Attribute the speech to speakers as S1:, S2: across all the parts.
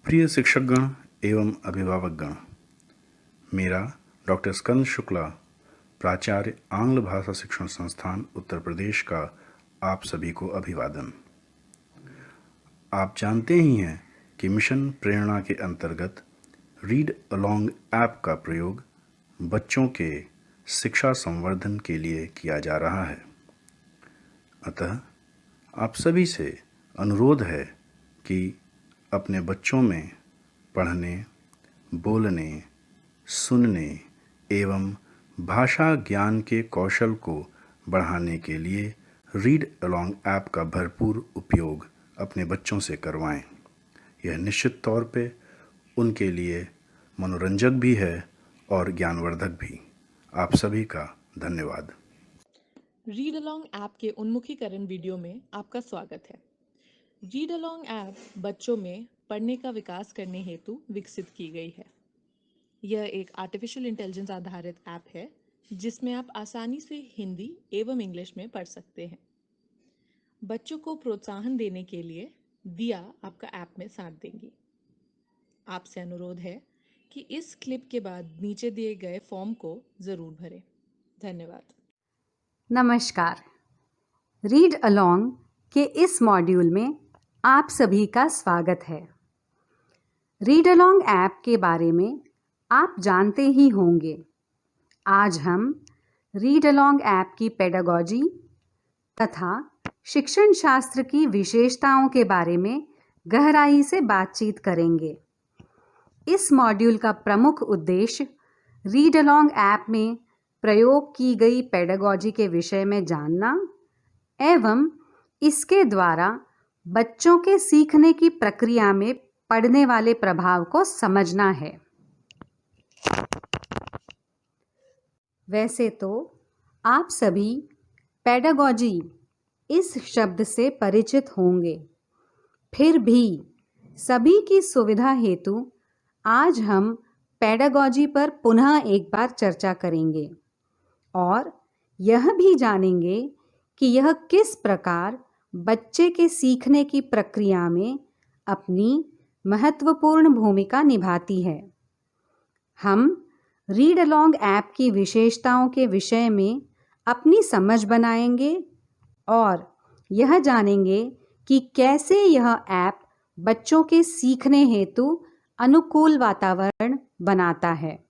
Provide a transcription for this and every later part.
S1: प्रिय शिक्षकगण एवं अभिभावकगण, मेरा डॉक्टर स्कंद शुक्ला, प्राचार्य आंग्ल भाषा शिक्षण संस्थान उत्तर प्रदेश का आप सभी को अभिवादन। आप जानते ही हैं कि मिशन प्रेरणा के अंतर्गत रीड अलोंग ऐप का प्रयोग बच्चों के शिक्षा संवर्धन के लिए किया जा रहा है। अतः आप सभी से अनुरोध है कि अपने बच्चों में पढ़ने, बोलने, सुनने एवं भाषा ज्ञान के कौशल को बढ़ाने के लिए रीड अलोंग ऐप का भरपूर उपयोग अपने बच्चों से करवाएं। यह निश्चित तौर पे उनके लिए मनोरंजक भी है और ज्ञानवर्धक भी। आप सभी का धन्यवाद।
S2: रीड अलोंग ऐप के उन्मुखीकरण वीडियो में आपका स्वागत है। रीड अलोंग ऐप बच्चों में पढ़ने का विकास करने हेतु विकसित की गई है। यह एक आर्टिफिशियल इंटेलिजेंस आधारित ऐप है जिसमें आप आसानी से हिंदी एवं इंग्लिश में पढ़ सकते हैं। बच्चों को प्रोत्साहन देने के लिए दिया आपका ऐप में साथ देंगी। आपसे अनुरोध है कि इस क्लिप के बाद नीचे दिए गए फॉर्म को जरूर भरें। धन्यवाद।
S3: नमस्कार। रीड अलोंग के इस मॉड्यूल में आप सभी का स्वागत है। रीड अलोंग ऐप के बारे में आप जानते ही होंगे। आज हम रीड अलोंग ऐप की पेडागॉजी तथा शिक्षण शास्त्र की विशेषताओं के बारे में गहराई से बातचीत करेंगे। इस मॉड्यूल का प्रमुख उद्देश्य रीड अलोंग ऐप में प्रयोग की गई पेडागॉजी के विषय में जानना एवं इसके द्वारा बच्चों के सीखने की प्रक्रिया में पड़ने वाले प्रभाव को समझना है। वैसे तो आप सभी पेडागॉजी इस शब्द से परिचित होंगे, फिर भी सभी की सुविधा हेतु आज हम पेडागॉजी पर पुनः एक बार चर्चा करेंगे और यह भी जानेंगे कि यह किस प्रकार बच्चे के सीखने की प्रक्रिया में अपनी महत्वपूर्ण भूमिका निभाती है। हम रीड अलोंग ऐप की विशेषताओं के विषय में अपनी समझ बनाएंगे और यह जानेंगे कि कैसे यह ऐप बच्चों के सीखने हेतु अनुकूल वातावरण बनाता है।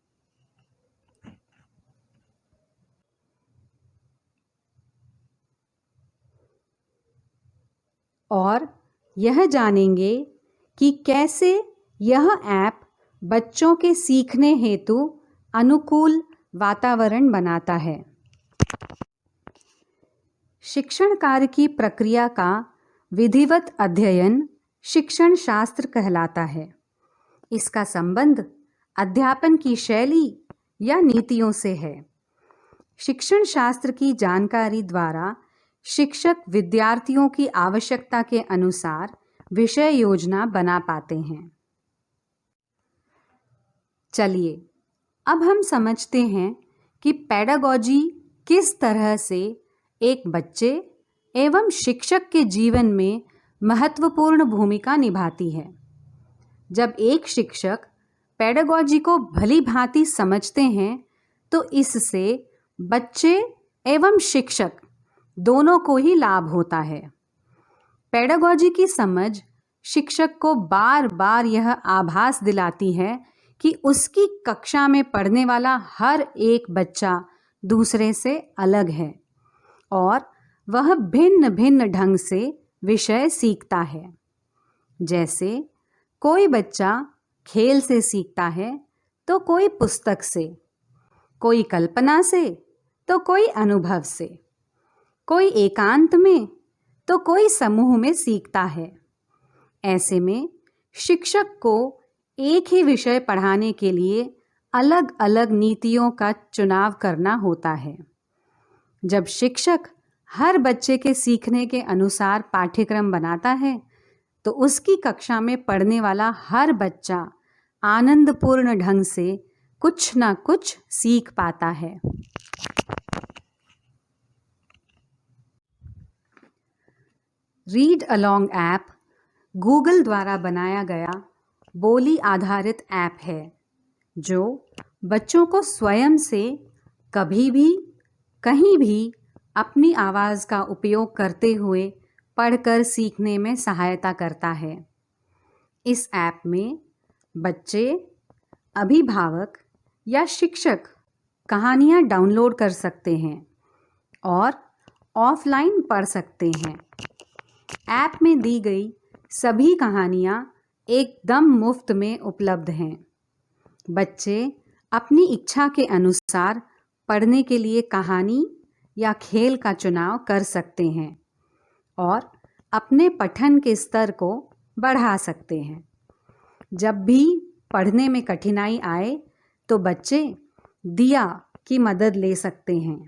S3: और यह जानेंगे कि कैसे यह ऐप बच्चों के सीखने हेतु अनुकूल वातावरण बनाता है। शिक्षण कार्य की प्रक्रिया का विधिवत अध्ययन शिक्षण शास्त्र कहलाता है। इसका संबंध अध्यापन की शैली या नीतियों से है। शिक्षण शास्त्र की जानकारी द्वारा शिक्षक विद्यार्थियों की आवश्यकता के अनुसार विषय योजना बना पाते हैं। चलिए अब हम समझते हैं कि पेडागॉजी किस तरह से एक बच्चे एवं शिक्षक के जीवन में महत्वपूर्ण भूमिका निभाती है। जब एक शिक्षक पेडागॉजी को भली भांति समझते हैं तो इससे बच्चे एवं शिक्षक दोनों को ही लाभ होता है। पेडागॉजी की समझ शिक्षक को बार बार यह आभास दिलाती है कि उसकी कक्षा में पढ़ने वाला हर एक बच्चा दूसरे से अलग है और वह भिन्न भिन्न ढंग से विषय सीखता है। जैसे कोई बच्चा खेल से सीखता है तो कोई पुस्तक से, कोई कल्पना से तो कोई अनुभव से, कोई एकांत में तो कोई समूह में सीखता है। ऐसे में शिक्षक को एक ही विषय पढ़ाने के लिए अलग अलग नीतियों का चुनाव करना होता है। जब शिक्षक हर बच्चे के सीखने के अनुसार पाठ्यक्रम बनाता है तो उसकी कक्षा में पढ़ने वाला हर बच्चा आनंदपूर्ण ढंग से कुछ न कुछ सीख पाता है। रीड अलोंग ऐप गूगल द्वारा बनाया गया बोली आधारित ऐप है जो बच्चों को स्वयं से कभी भी कहीं भी अपनी आवाज़ का उपयोग करते हुए पढ़कर सीखने में सहायता करता है। इस ऐप में बच्चे, अभिभावक या शिक्षक कहानियाँ डाउनलोड कर सकते हैं और ऑफलाइन पढ़ सकते हैं। ऐप में दी गई सभी कहानियाँ एकदम मुफ्त में उपलब्ध हैं। बच्चे अपनी इच्छा के अनुसार पढ़ने के लिए कहानी या खेल का चुनाव कर सकते हैं और अपने पठन के स्तर को बढ़ा सकते हैं। जब भी पढ़ने में कठिनाई आए तो बच्चे दिया की मदद ले सकते हैं।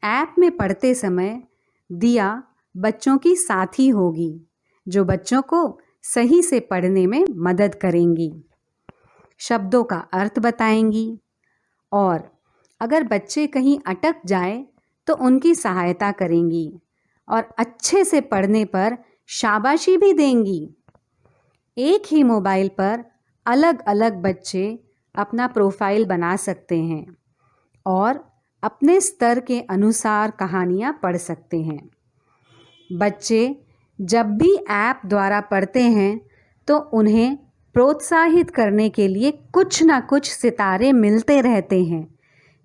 S3: ऐप में पढ़ते समय दिया बच्चों की साथी होगी जो बच्चों को सही से पढ़ने में मदद करेंगी, शब्दों का अर्थ बताएंगी और अगर बच्चे कहीं अटक जाए तो उनकी सहायता करेंगी और अच्छे से पढ़ने पर शाबाशी भी देंगी। एक ही मोबाइल पर अलग अलग बच्चे अपना प्रोफाइल बना सकते हैं और अपने स्तर के अनुसार कहानियाँ पढ़ सकते हैं। बच्चे जब भी ऐप द्वारा पढ़ते हैं तो उन्हें प्रोत्साहित करने के लिए कुछ ना कुछ सितारे मिलते रहते हैं,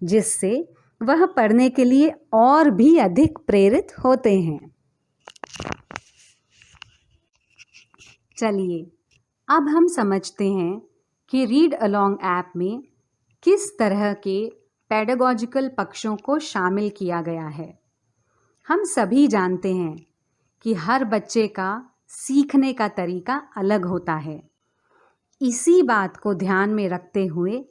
S3: जिससे वह पढ़ने के लिए और भी अधिक प्रेरित होते हैं। चलिए अब हम समझते हैं कि रीड अलोंग ऐप में किस तरह के पेडागॉजिकल पक्षों को शामिल किया गया है। हम सभी जानते हैं कि हर बच्चे का सीखने का तरीका अलग होता है। इसी बात को ध्यान में रखते हुए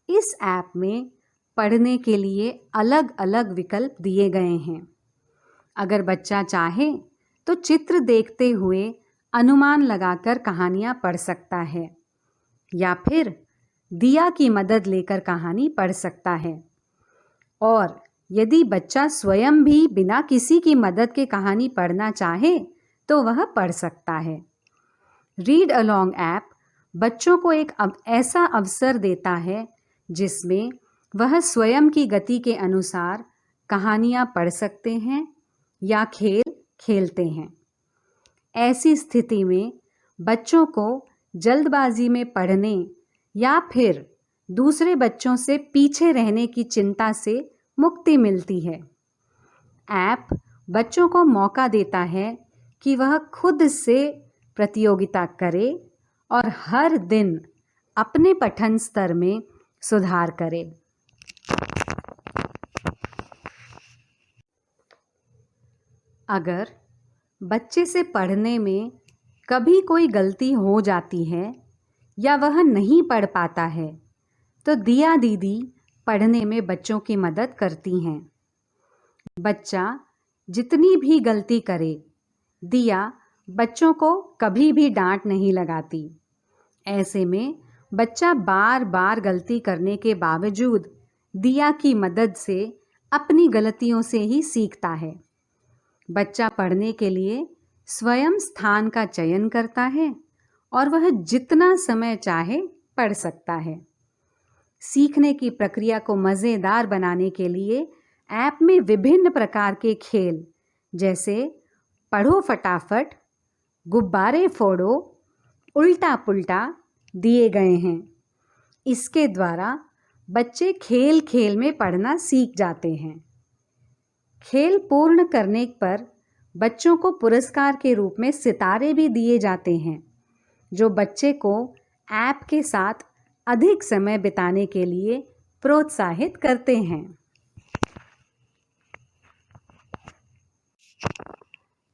S3: इस ऐप में पढ़ने के लिए अलग अलग विकल्प दिए गए हैं। अगर बच्चा चाहे तो चित्र देखते हुए अनुमान लगाकर कहानियाँ पढ़ सकता है या फिर दिया की मदद लेकर कहानी पढ़ सकता है। और यदि बच्चा स्वयं भी बिना किसी की मदद के कहानी पढ़ना चाहे तो वह पढ़ सकता है। रीड अलोंग ऐप बच्चों को एक ऐसा अवसर देता है जिसमें वह स्वयं की गति के अनुसार कहानियाँ पढ़ सकते हैं या खेल खेलते हैं। ऐसी स्थिति में बच्चों को जल्दबाजी में पढ़ने या फिर दूसरे बच्चों से पीछे रहने की चिंता से मुक्ति मिलती है। ऐप बच्चों को मौका देता है कि वह खुद से प्रतियोगिता करे और हर दिन अपने पठन स्तर में सुधार करे। अगर बच्चे से पढ़ने में कभी कोई गलती हो जाती है या वह नहीं पढ़ पाता है तो दिया दीदी पढ़ने में बच्चों की मदद करती हैं। बच्चा जितनी भी गलती करे, दिया बच्चों को कभी भी डांट नहीं लगाती। ऐसे में बच्चा बार बार गलती करने के बावजूद दिया की मदद से अपनी गलतियों से ही सीखता है। बच्चा पढ़ने के लिए स्वयं स्थान का चयन करता है और वह जितना समय चाहे पढ़ सकता है। सीखने की प्रक्रिया को मज़ेदार बनाने के लिए ऐप में विभिन्न प्रकार के खेल जैसे पढ़ो फटाफट, गुब्बारे फोड़ो, उल्टा पुल्टा दिए गए हैं। इसके द्वारा बच्चे खेल खेल में पढ़ना सीख जाते हैं। खेल पूर्ण करने पर बच्चों को पुरस्कार के रूप में सितारे भी दिए जाते हैं, जो बच्चे को ऐप के साथ अधिक समय बिताने के लिए प्रोत्साहित करते हैं।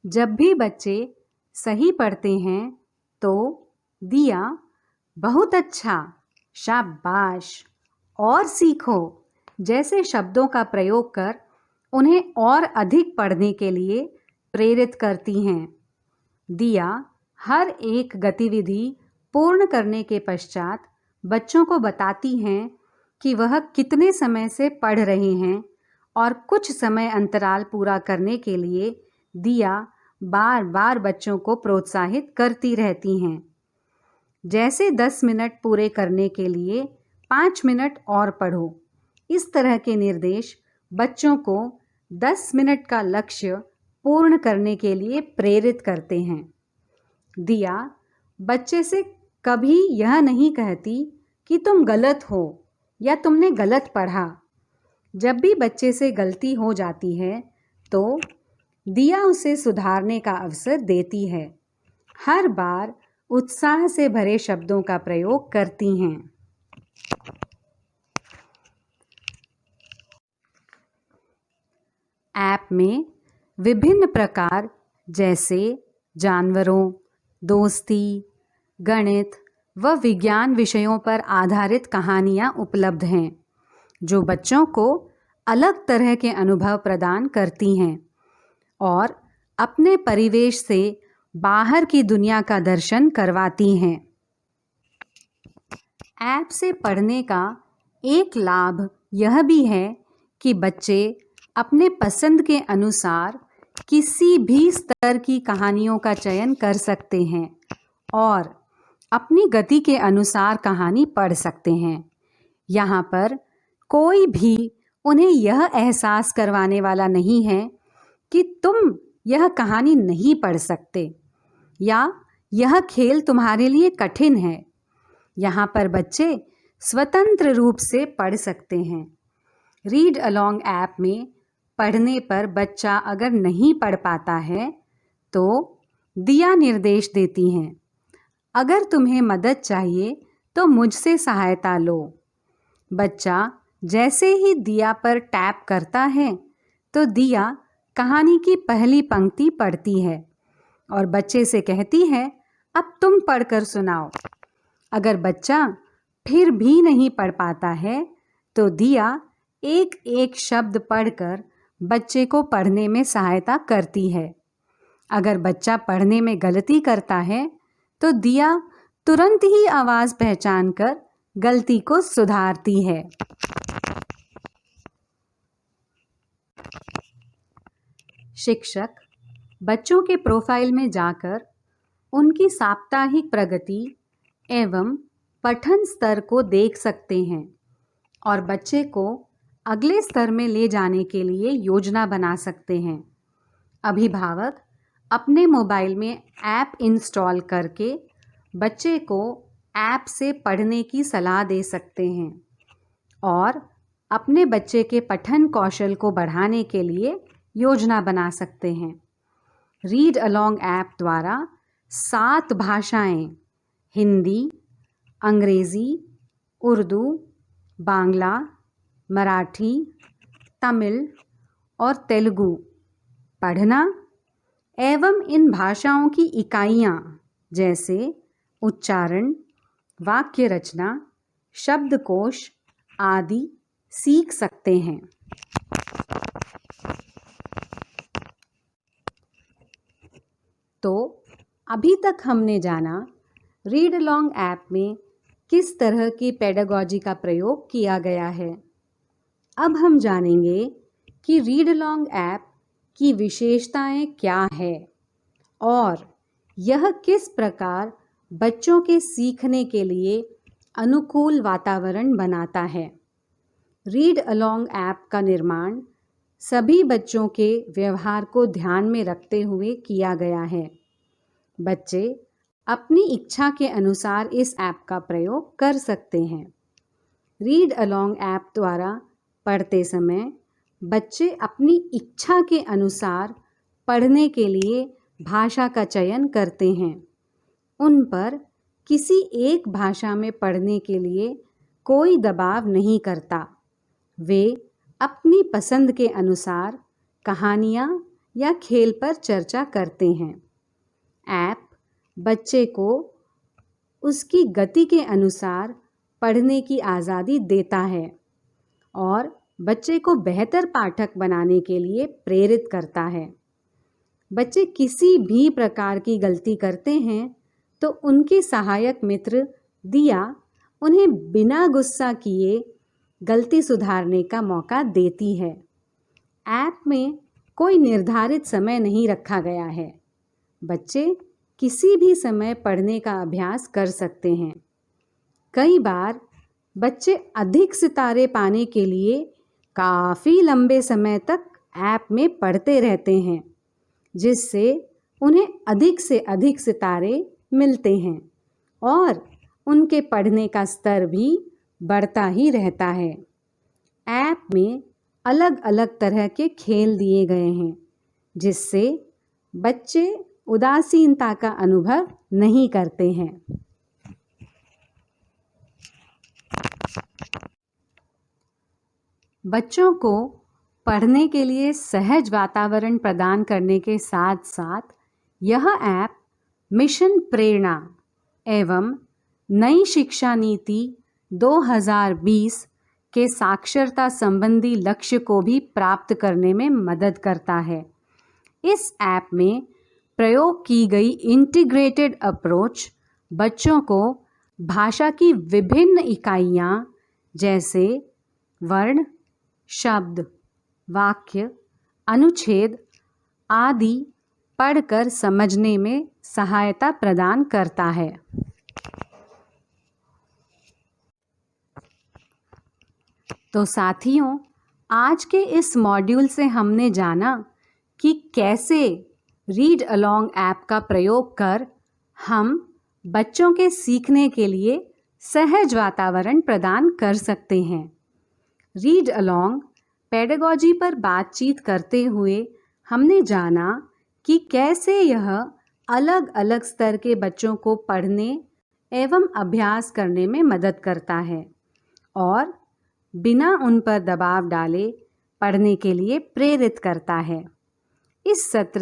S3: जब भी बच्चे सही पढ़ते हैं तो दिया बहुत अच्छा, शाबाश और सीखो जैसे शब्दों का प्रयोग कर उन्हें और अधिक पढ़ने के लिए प्रेरित करती हैं। दिया हर एक गतिविधि पूर्ण करने के पश्चात बच्चों को बताती हैं कि वह कितने समय से पढ़ रहे हैं और कुछ समय अंतराल पूरा करने के लिए दिया बार बार बच्चों को प्रोत्साहित करती रहती हैं। जैसे 10 मिनट पूरे करने के लिए 5 मिनट और पढ़ो। इस तरह के निर्देश बच्चों को 10 मिनट का लक्ष्य पूर्ण करने के लिए प्रेरित करते हैं। दिया बच्चे से कभी यह नहीं कहती कि तुम गलत हो या तुमने गलत पढ़ा। जब भी बच्चे से गलती हो जाती है तो दिया उसे सुधारने का अवसर देती है। हर बार उत्साह से भरे शब्दों का प्रयोग करती हैं। ऐप में विभिन्न प्रकार जैसे जानवरों, दोस्ती, गणित व विज्ञान विषयों पर आधारित कहानियाँ उपलब्ध हैं, जो बच्चों को अलग तरह के अनुभव प्रदान करती हैं और अपने परिवेश से बाहर की दुनिया का दर्शन करवाती हैं। ऐप से पढ़ने का एक लाभ यह भी है कि बच्चे अपने पसंद के अनुसार किसी भी स्तर की कहानियों का चयन कर सकते हैं और अपनी गति के अनुसार कहानी पढ़ सकते हैं। यहाँ पर कोई भी उन्हें यह एहसास करवाने वाला नहीं है कि तुम यह कहानी नहीं पढ़ सकते या यह खेल तुम्हारे लिए कठिन है। यहाँ पर बच्चे स्वतंत्र रूप से पढ़ सकते हैं। रीड अलोंग ऐप में पढ़ने पर बच्चा अगर नहीं पढ़ पाता है तो दिया निर्देश देती हैं, अगर तुम्हें मदद चाहिए तो मुझसे सहायता लो। बच्चा जैसे ही दिया पर टैप करता है तो दिया कहानी की पहली पंक्ति पढ़ती है और बच्चे से कहती है, अब तुम पढ़कर सुनाओ। अगर बच्चा फिर भी नहीं पढ़ पाता है तो दिया एक एक शब्द पढ़कर बच्चे को पढ़ने में सहायता करती है। अगर बच्चा पढ़ने में गलती करता है तो दिया तुरंत ही आवाज़ पहचान कर गलती को सुधारती है। शिक्षक बच्चों के प्रोफाइल में जाकर उनकी साप्ताहिक प्रगति एवं पठन स्तर को देख सकते हैं और बच्चे को अगले स्तर में ले जाने के लिए योजना बना सकते हैं। अभिभावक अपने मोबाइल में ऐप इंस्टॉल करके बच्चे को ऐप से पढ़ने की सलाह दे सकते हैं और अपने बच्चे के पठन कौशल को बढ़ाने के लिए योजना बना सकते हैं। रीड अलोंग ऐप द्वारा 7 भाषाएं हिंदी, अंग्रेज़ी, उर्दू, बांग्ला, मराठी, तमिल और तेलुगु पढ़ना एवं इन भाषाओं की इकाइयाँ जैसे उच्चारण, वाक्य रचना, शब्दकोश आदि सीख सकते हैं। तो अभी तक हमने जाना रीड अलोंग ऐप में किस तरह की पेडागॉजी का प्रयोग किया गया है। अब हम जानेंगे कि रीड अलोंग ऐप की विशेषताएं क्या है और यह किस प्रकार बच्चों के सीखने के लिए अनुकूल वातावरण बनाता है। रीड अलोंग ऐप का निर्माण सभी बच्चों के व्यवहार को ध्यान में रखते हुए किया गया है। बच्चे अपनी इच्छा के अनुसार इस ऐप का प्रयोग कर सकते हैं। रीड अलोंग ऐप द्वारा पढ़ते समय बच्चे अपनी इच्छा के अनुसार पढ़ने के लिए भाषा का चयन करते हैं। उन पर किसी एक भाषा में पढ़ने के लिए कोई दबाव नहीं करता। वे अपनी पसंद के अनुसार कहानियाँ या खेल पर चर्चा करते हैं। ऐप बच्चे को उसकी गति के अनुसार पढ़ने की आज़ादी देता है और बच्चे को बेहतर पाठक बनाने के लिए प्रेरित करता है। बच्चे किसी भी प्रकार की गलती करते हैं तो उनकी सहायक मित्र दिया उन्हें बिना गुस्सा किए गलती सुधारने का मौका देती है। ऐप में कोई निर्धारित समय नहीं रखा गया है। बच्चे किसी भी समय पढ़ने का अभ्यास कर सकते हैं। कई बार बच्चे अधिक सितारे पाने के लिए काफ़ी लंबे समय तक ऐप में पढ़ते रहते हैं, जिससे उन्हें अधिक से अधिक सितारे मिलते हैं और उनके पढ़ने का स्तर भी बढ़ता ही रहता है। ऐप में अलग अलग तरह के खेल दिए गए हैं, जिससे बच्चे उदासीनता का अनुभव नहीं करते हैं। बच्चों को पढ़ने के लिए सहज वातावरण प्रदान करने के साथ साथ यह ऐप मिशन प्रेरणा एवं नई शिक्षा नीति 2020 के साक्षरता संबंधी लक्ष्य को भी प्राप्त करने में मदद करता है। इस ऐप में प्रयोग की गई इंटीग्रेटेड अप्रोच बच्चों को भाषा की विभिन्न इकाइयाँ जैसे वर्ण, शब्द, वाक्य, अनुच्छेद आदि पढ़कर समझने में सहायता प्रदान करता है। तो साथियों, आज के इस मॉड्यूल से हमने जाना कि कैसे रीड अलोंग ऐप का प्रयोग कर हम बच्चों के सीखने के लिए सहज वातावरण प्रदान कर सकते हैं। रीड अलोंग पेडागॉजी पर बातचीत करते हुए हमने जाना कि कैसे यह अलग अलग स्तर के बच्चों को पढ़ने एवं अभ्यास करने में मदद करता है और बिना उन पर दबाव डाले पढ़ने के लिए प्रेरित करता है। इस सत्र